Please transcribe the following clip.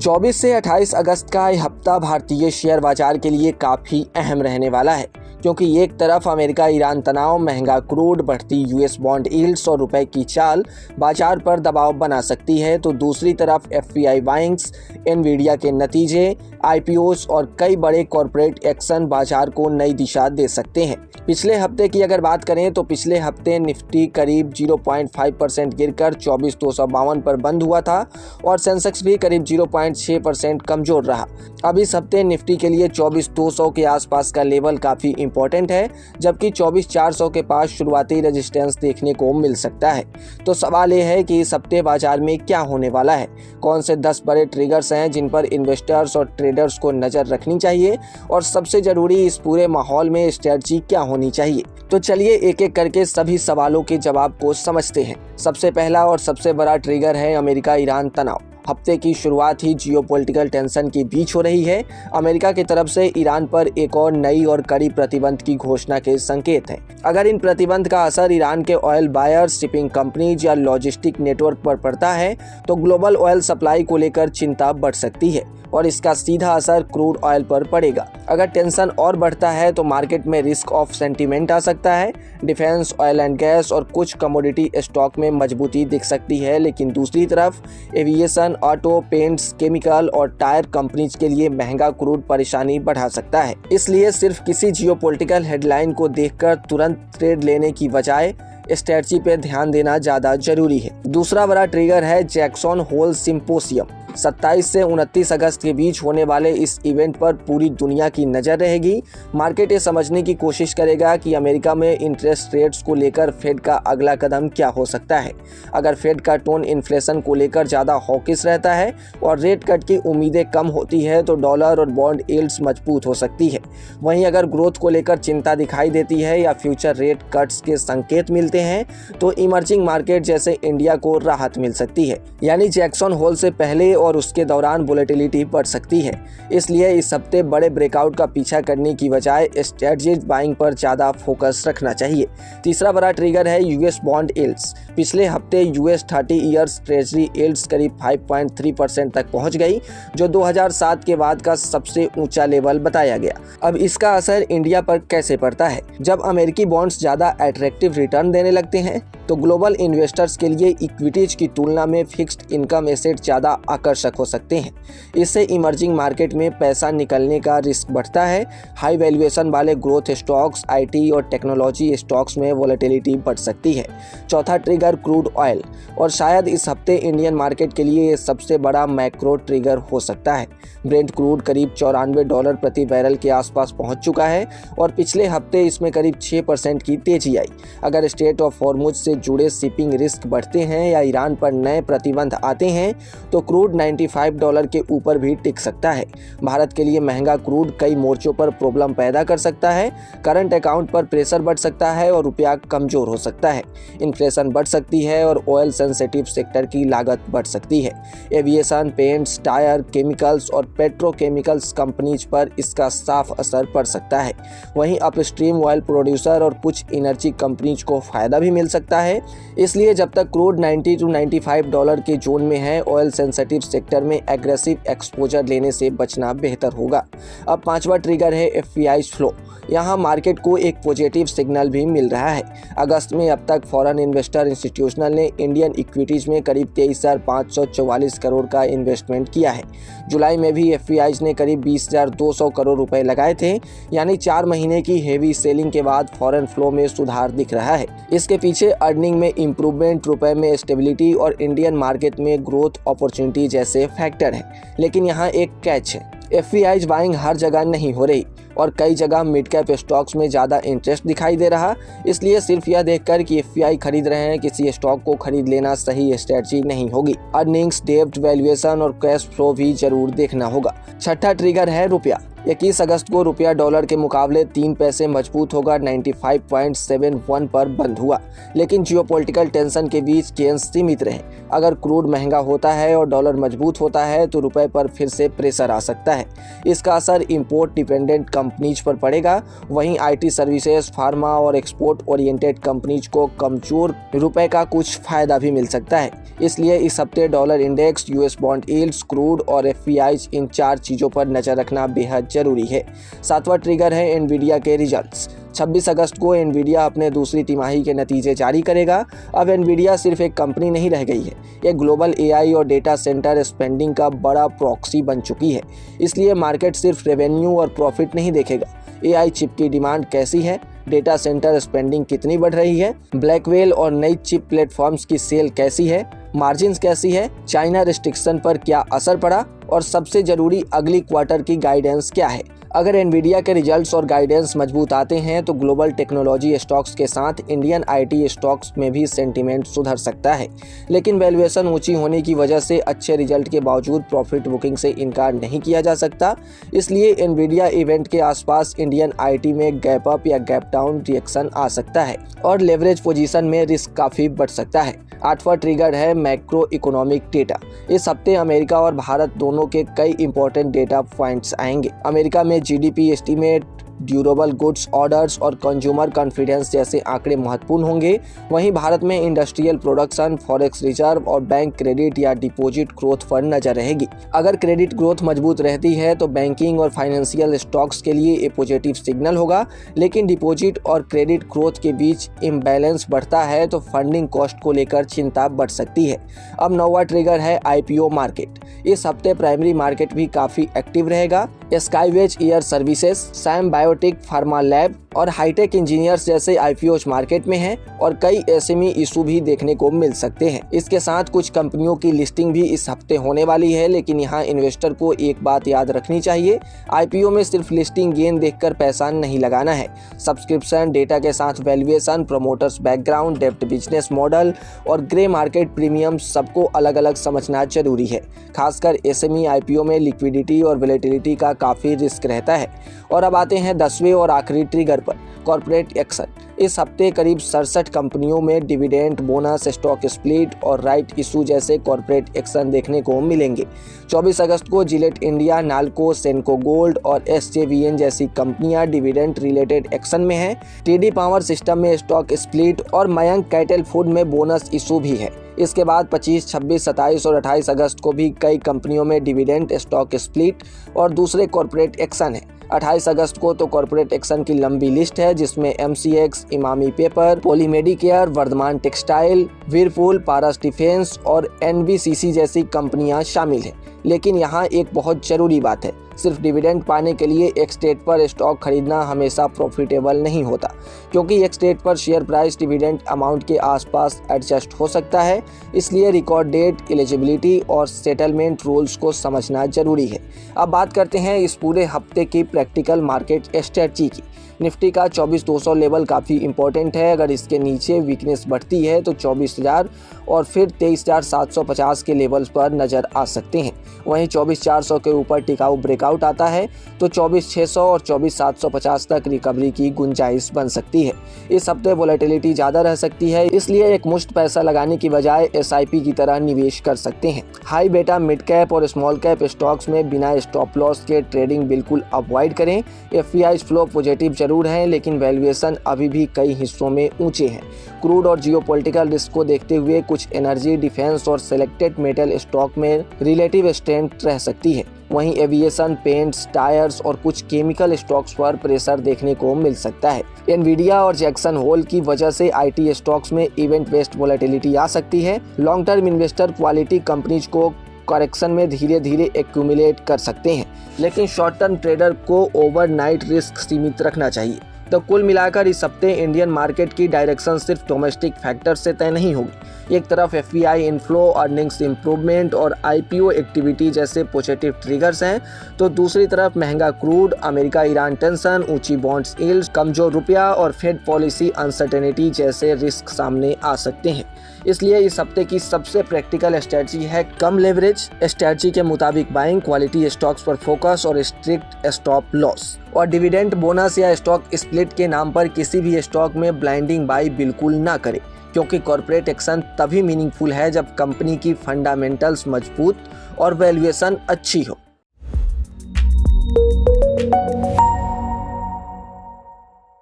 24 से 28 अगस्त का यह हफ्ता भारतीय शेयर बाजार के लिए काफ़ी अहम रहने वाला है, क्योंकि एक तरफ अमेरिका ईरान तनाव, महंगा क्रूड, बढ़ती यूएस बॉन्ड यील्ड्स और रुपए की चाल बाजार पर दबाव बना सकती है, तो दूसरी तरफ एफपीआई बाइंग्स, एनवीडिया के नतीजे, आईपीओस और कई बड़े कॉरपोरेट एक्शन बाजार को नई दिशा दे सकते हैं। पिछले हफ्ते की अगर बात करें तो पिछले हफ्ते निफ्टी करीब 0.5% गिरकर 24,252 पर बंद हुआ था और सेंसेक्स भी करीब 0.6% कमजोर रहा। अब इस हफ्ते निफ्टी के लिए 24,200 के आसपास का लेवल काफ़ी इंपॉर्टेंट है, जबकि 24,400 के पास शुरुआती रेजिस्टेंस देखने को मिल सकता है। तो सवाल ये है कि इस हफ्ते बाजार में क्या होने वाला है, कौन से 10 बड़े ट्रिगर्स हैं जिन पर इन्वेस्टर्स और ट्रेडर्स को नज़र रखनी चाहिए, और सबसे ज़रूरी इस पूरे माहौल में स्ट्रेटजी क्या होनी चाहिए। तो चलिए एक एक करके सभी सवालों के जवाब को समझते हैं। सबसे पहला और सबसे बड़ा ट्रिगर है अमेरिका ईरान तनाव। हफ्ते की शुरुआत ही जियोपॉलिटिकल टेंशन के बीच हो रही है। अमेरिका की तरफ से ईरान पर एक और नई और कड़ी प्रतिबंध की घोषणा के संकेत हैं। अगर इन प्रतिबंध का असर ईरान के ऑयल बायर्स, शिपिंग कंपनीज या लॉजिस्टिक नेटवर्क पर पड़ता है तो ग्लोबल ऑयल सप्लाई को लेकर चिंता बढ़ सकती है और इसका सीधा असर क्रूड ऑयल पर पड़ेगा। अगर टेंशन और बढ़ता है तो मार्केट में रिस्क ऑफ सेंटीमेंट आ सकता है। डिफेंस, ऑयल एंड गैस और कुछ कमोडिटी स्टॉक में मजबूती दिख सकती है, लेकिन दूसरी तरफ एविएशन, ऑटो, पेंट्स, केमिकल और टायर कंपनीज के लिए महंगा क्रूड परेशानी बढ़ा सकता है। इसलिए सिर्फ किसी जियोपॉलिटिकल हेडलाइन को देखकर तुरंत ट्रेड लेने की बजाय स्ट्रेटजी पे ध्यान देना ज्यादा जरूरी है। दूसरा बड़ा ट्रिगर है जैक्सन होल सिंपोसियम। 27 से 29 अगस्त के बीच होने वाले इस इवेंट पर पूरी दुनिया की नज़र रहेगी। मार्केट ये समझने की कोशिश करेगा कि अमेरिका में इंटरेस्ट रेट्स को लेकर फेड का अगला कदम क्या हो सकता है। अगर फेड का टोन इन्फ्लेशन को लेकर ज़्यादा हॉकिश रहता है और रेट कट की उम्मीदें कम होती है तो डॉलर और बॉन्ड यील्ड्स मजबूत हो सकती है। वहीं अगर ग्रोथ को लेकर चिंता दिखाई देती है या फ्यूचर रेट कट्स के संकेत मिलते हैं तो इमर्जिंग मार्केट जैसे इंडिया को राहत मिल सकती है। यानी जैक्सन होल से पहले और उसके दौरान वोलेटिलिटी बढ़ सकती है। इसलिए इस हफ्ते बड़े ब्रेकआउट का पीछा करने की बजाय स्ट्रेटजिक बाइंग पर ज्यादा फोकस रखना चाहिए। तीसरा बड़ा ट्रिगर है यूएस बॉन्ड यील्ड्स। पिछले हफ्ते यूएस 30 ईयर्स ट्रेजरी यील्ड्स करीब 5.3% तक पहुंच गई, जो 2007 के बाद का सबसे ऊंचा लेवल बताया गया। अब इसका असर इंडिया पर कैसे पड़ता है? जब अमेरिकी बॉन्ड्स ज्यादा अट्रैक्टिव रिटर्न देने लगते हैं तो ग्लोबल इन्वेस्टर्स के लिए इक्विटीज की तुलना में फिक्स्ड इनकम एसेट ज़्यादा आकर्षक हो सकते हैं। इससे इमर्जिंग मार्केट में पैसा निकलने का रिस्क बढ़ता है। हाई वैल्यूएशन वाले ग्रोथ स्टॉक्स, आईटी और टेक्नोलॉजी स्टॉक्स में वोलेटिलिटी बढ़ सकती है। चौथा ट्रिगर क्रूड ऑयल, और शायद इस हफ्ते इंडियन मार्केट के लिए ये सबसे बड़ा मैक्रो ट्रिगर हो सकता है। ब्रेंट क्रूड करीब $94 प्रति बैरल के आसपास पहुंच चुका है और पिछले हफ्ते इसमें करीब 6% की तेजी आई। अगर स्ट्रेट ऑफ हॉर्मुज से जुड़े शिपिंग रिस्क बढ़ते हैं या ईरान पर नए प्रतिबंध आते हैं तो क्रूड $95 के ऊपर भी टिक सकता है। भारत के लिए महंगा क्रूड कई मोर्चों पर प्रॉब्लम पैदा कर सकता है। करंट अकाउंट पर प्रेशर बढ़ सकता है और रुपया कमजोर हो सकता है। इन्फ्लेशन बढ़ सकती है और ऑयल सेंसिटिव सेक्टर की लागत बढ़ सकती है। एविएशन, पेंट्स, टायर, केमिकल्स और पेट्रोकेमिकल्स कंपनीज पर इसका साफ असर पड़ सकता है। वहीं अपस्ट्रीम ऑयल प्रोड्यूसर और कुछ एनर्जी कंपनीज को फायदा भी मिल सकता है। इसलिए जब तक क्रूड $90 to $95 के जोन में है, ऑयल सेंसिटिव सेक्टर में एग्रेसिव एक्सपोजर लेने से बचना बेहतर होगा। अब पांचवा ट्रिगर है एफपीआई फ्लो। यहाँ मार्केट को एक पॉजिटिव सिग्नल भी मिल रहा है। अगस्त में अब तक फॉरेन इन्वेस्टर इंस्टीट्यूशनल ने इंडियन इक्विटीज में करीब 23,544 करोड़ का इन्वेस्टमेंट किया है। जुलाई में भी एफपीआईज ने करीब 20,200 करोड़ रुपए लगाए थे। यानी 4 महीने की हेवी सेलिंग के बाद फॉरेन फ्लो में सुधार दिख रहा है। इसके पीछे अर्निंग में इंप्रूवमेंट, रुपए में स्टेबिलिटी और इंडियन मार्केट में ग्रोथ अपॉर्चुनिटी जैसे फैक्टर हैं। लेकिन यहाँ एक कैच है, एफपीआईज बाइंग हर जगह नहीं हो रही और कई जगह मिड कैप स्टॉक्स में ज़्यादा इंटरेस्ट दिखाई दे रहा। इसलिए सिर्फ यह देखकर कि एफपीआई खरीद रहे हैं किसी स्टॉक को खरीद लेना सही स्ट्रेटजी नहीं होगी। अर्निंग्स, डेब्ट, वैल्यूएशन और कैश फ्लो भी जरूर देखना होगा। छठा ट्रिगर है रुपया। 21 अगस्त को रुपया डॉलर के मुकाबले 3 पैसे मजबूत होकर 95.71 पर बंद हुआ, लेकिन जियोपॉलिटिकल टेंशन के बीच गेंस सीमित रहे। अगर क्रूड महंगा होता है और डॉलर मजबूत होता है तो रुपए पर फिर से प्रेशर आ सकता है। इसका असर इंपोर्ट डिपेंडेंट कंपनीज पर पड़ेगा। वहीं आईटी सर्विसेज, फार्मा और एक्सपोर्ट ओरिएंटेड कंपनीज को कमजोर रुपए का कुछ फायदा भी मिल सकता है। इसलिए इस हफ्ते dollar index, US bond yields, crude और एफपीआई, इन 4 चीज़ों पर नजर रखना बेहद जरूरी है। 7वां ट्रिगर है एनवीडिया के रिजल्ट्स। 26 अगस्त को एनवीडिया अपने दूसरी तिमाही के नतीजे जारी करेगा। अब एनवीडिया सिर्फ एक कंपनी नहीं रह गई है, एक ग्लोबल एआई और डेटा सेंटर स्पेंडिंग का बड़ा प्रॉक्सी बन चुकी है। इसलिए मार्केट सिर्फ रेवेन्यू और प्रॉफिट नहीं देखेगा। एआई चिप की डिमांड कैसी है, डेटा सेंटर स्पेंडिंग कितनी बढ़ रही है, ब्लैकवेल और नई चिप प्लेटफॉर्म्स की सेल कैसी है, मार्जिन्स कैसी है, चाइना रिस्ट्रिक्शन पर क्या असर पड़ा और सबसे जरूरी अगली क्वार्टर की गाइडेंस क्या है। अगर एनवीडिया के रिजल्ट्स और गाइडेंस मजबूत आते हैं तो ग्लोबल टेक्नोलॉजी स्टॉक्स के साथ इंडियन आईटी स्टॉक्स में भी सेंटीमेंट सुधर सकता है। लेकिन वैल्यूएशन ऊंची होने की वजह से अच्छे रिजल्ट के बावजूद प्रॉफिट बुकिंग से इनकार नहीं किया जा सकता। इसलिए एनवीडिया इवेंट के आसपास इंडियन आईटी में गैप अप या गैप डाउन रिएक्शन आ सकता है और लेवरेज पोजीशन में रिस्क काफी बढ़ सकता है। 8वां ट्रिगर है मैक्रो इकोनॉमिक डेटा। इस हफ्ते अमेरिका और भारत दोनों के कई इंपॉर्टेंट डेटा पॉइंट्स आएंगे। अमेरिका में GDP estimate, durable goods orders और कंज्यूमर कॉन्फिडेंस जैसे आंकड़े महत्वपूर्ण होंगे। वहीं भारत में इंडस्ट्रियल प्रोडक्शन, फॉरेक्स रिजर्व और बैंक क्रेडिट या डिपॉजिट ग्रोथ पर नजर रहेगी। अगर क्रेडिट ग्रोथ मजबूत रहती है तो बैंकिंग और फाइनेंशियल स्टॉक्स के लिए ये पॉजिटिव सिग्नल होगा, लेकिन डिपॉजिट और क्रेडिट ग्रोथ के बीच इम्बैलेंस बढ़ता है तो फंडिंग कॉस्ट को लेकर चिंता बढ़ सकती है। अब 9वां ट्रिगर है आईपीओ मार्केट। इस हफ्ते प्राइमरी मार्केट भी काफी एक्टिव रहेगा। Skyways Air Services, Sam Biotech, Pharma Lab और हाईटेक इंजीनियर्स जैसे आईपीओज मार्केट में हैं और कई एसएमई इशू भी देखने को मिल सकते हैं। इसके साथ कुछ कंपनियों की लिस्टिंग भी इस हफ्ते होने वाली है, लेकिन यहाँ इन्वेस्टर को एक बात याद रखनी चाहिए, आईपीओ में सिर्फ लिस्टिंग गेन देखकर पैसा नहीं लगाना है। सब्सक्रिप्शन, डेटा के साथ वैल्यूएशन, प्रमोटर्स बैकग्राउंड, डेप्ट बिजनेस मॉडल और ग्रे मार्केट प्रीमियम सबको अलग अलग समझना जरूरी है। खासकर एसएमई आईपीओ में लिक्विडिटी और वोलेटिलिटी का काफी रिस्क रहता है। और अब आते हैं 10वें और आखिरी ट्रिगर पर, कॉर्पोरेट एक्शन। इस हफ्ते करीब 67 कंपनियों में डिविडेंड, बोनस, स्टॉक स्प्लिट और राइट इशू जैसे कॉर्पोरेट एक्शन देखने को मिलेंगे। 24 अगस्त को जिलेट इंडिया, नाल्को, सेनको गोल्ड और एसजेवीएन जैसी कंपनियां डिविडेंड रिलेटेड एक्शन में हैं। टीडी पावर सिस्टम में स्टॉक स्प्लिट और मयंक कैटल फूड में बोनस इशू भी है। इसके बाद 25, 26, 27 और 28 अगस्त को भी कई कंपनियों में डिविडेंड, स्टॉक स्प्लिट और दूसरे कॉर्पोरेट एक्शन है। 28 अगस्त को तो कॉर्पोरेट एक्शन की लंबी लिस्ट है, जिसमें MCX, Emami Paper, Poly Medicure, Vardhman Textile, Whirlpool, Paras Defence और एनबीसीसी जैसी कंपनियां शामिल हैं। लेकिन यहाँ एक बहुत जरूरी बात है, सिर्फ डिविडेंड पाने के लिए एक स्टेट पर स्टॉक खरीदना हमेशा प्रॉफिटेबल नहीं होता, क्योंकि एक स्टेट पर शेयर प्राइस डिविडेंड अमाउंट के आसपास एडजस्ट हो सकता है। इसलिए रिकॉर्ड डेट, एलिजिबिलिटी और सेटलमेंट रूल्स को समझना जरूरी है। अब बात करते हैं इस पूरे हफ्ते की प्रैक्टिकल मार्केट स्ट्रेटजी की। निफ्टी का 24,200 लेवल काफ़ी इंपॉर्टेंट है। अगर इसके नीचे वीकनेस बढ़ती है तो 24,000 और फिर 23,750 के लेवल्स पर नज़र आ सकते हैं। वहीं 24,400 के ऊपर टिकाऊ ब्रेकआउट आता है तो 24,600 और 24,750 तक रिकवरी की गुंजाइश बन सकती है। इस हफ्ते वोलेटिलिटी ज़्यादा रह सकती है, इसलिए एक मुश्त पैसा लगाने की बजाय एसआईपी की तरह निवेश कर सकते हैं। हाई बेटा, मिड कैप और स्मॉल कैप स्टॉक्स में बिना स्टॉप लॉस के ट्रेडिंग बिल्कुल अवॉइड करें। एफआईआई फ्लो पॉजिटिव जरूर हैं, लेकिन वैल्यूएशन अभी भी कई हिस्सों में ऊंचे हैं। क्रूड और जियोपॉलिटिकल रिस्क को देखते हुए कुछ एनर्जी, डिफेंस और सिलेक्टेड मेटल स्टॉक में रिलेटिव स्ट्रेंथ रह सकती है। वहीं एविएशन, पेंट्स, टायर्स और कुछ केमिकल स्टॉक्स पर प्रेशर देखने को मिल सकता है। एनवीडिया और जैक्सन होल की वजह से आईटी स्टॉक्स में इवेंट बेस्ड वोलेटिलिटी आ सकती है। Long term investor quality companies को करेक्शन में धीरे धीरे एक्यूमुलेट कर सकते हैं, लेकिन शॉर्ट टर्म ट्रेडर को ओवरनाइट रिस्क सीमित रखना चाहिए। तो कुल मिलाकर इस हफ्ते इंडियन मार्केट की डायरेक्शन सिर्फ डोमेस्टिक फैक्टर से तय नहीं होगी, एक तरफ FBI इनफ्लो, अर्निंग्स इंप्रूवमेंट और IPO एक्टिविटी जैसे पॉजिटिव ट्रिगर्स हैं, तो दूसरी तरफ महंगा क्रूड, अमेरिका ईरान टेंशन, ऊंची बॉन्ड्स यील्ड्स, कमजोर रुपया और फेड पॉलिसी अनसर्टेनिटी जैसे रिस्क सामने आ सकते हैं। इसलिए इस हफ्ते की सबसे प्रैक्टिकल स्ट्रेटजी है कम लेवरेज। स्ट्रेटजी के मुताबिक बाइंग, क्वालिटी स्टॉक्स पर फोकस और स्ट्रिक्ट स्टॉप लॉस। और डिविडेंड, बोनस या स्टॉक स्प्लिट के नाम पर किसी भी स्टॉक में ब्लाइंडिंग बाई बिल्कुल ना करें, क्योंकि कॉर्पोरेट एक्शन तभी मीनिंगफुल है जब कंपनी की फंडामेंटल्स मजबूत और वैल्यूएशन अच्छी हो।